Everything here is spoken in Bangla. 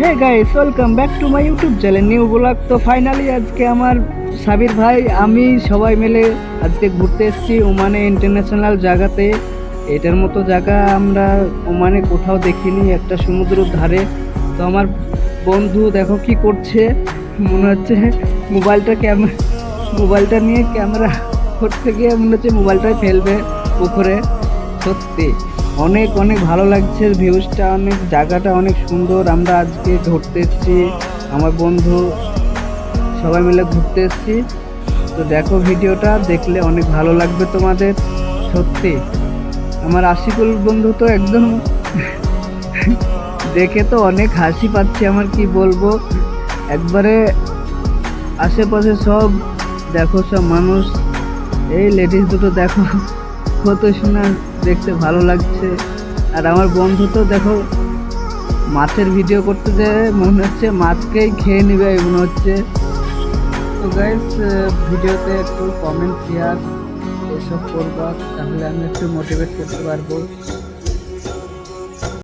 Hey guys, welcome back to my YouTube channel new vlog. তো ফাইনালি আজকে আমার সাবির ভাই আমি সবাই মিলে আজকে ঘুরতে এসেছি ওমানে ইন্টারন্যাশনাল জায়গাতে। এটার মতো জায়গা আমরা ওমানে কোথাও দেখিনি, একটা সমুদ্রের ধারে। তো আমার বন্ধু দেখো কি করছে, মনে হচ্ছে মোবাইলটা নিয়ে ক্যামেরা করতে গিয়ে মনে হচ্ছে মোবাইলটাই ফেলবে পুকুরে। সত্যি অনেক অনেক ভালো লাগছে, ভিউজটা অনেক, জায়গাটা অনেক সুন্দর। আমরা আজকে ঘুরতে এসেছি, আমার বন্ধু সবাই মিলে ঘুরতে এসেছি। তো দেখো, ভিডিওটা দেখলে অনেক ভালো লাগবে তোমাদের। সত্যি আমার আশিকুল বন্ধু তো একদম দেখে তো অনেক হাসি পাচ্ছে, আমার কি বলবো। একবারে আশেপাশে সব দেখো, সব মানুষ, এই লেডিস দুটো দেখো কত সুন্দর, দেখতে ভালো লাগছে। আর আমার বন্ধু তো দেখো মাছের ভিডিও করতে যায়, মনে হচ্ছে মাছকেই খেয়ে নেবে মনে হচ্ছে। তো গাইস, ভিডিওতে একটু কমেন্ট শেয়ার এসব করবা, তাহলে আমি একটু মোটিভেট করতে পারবো।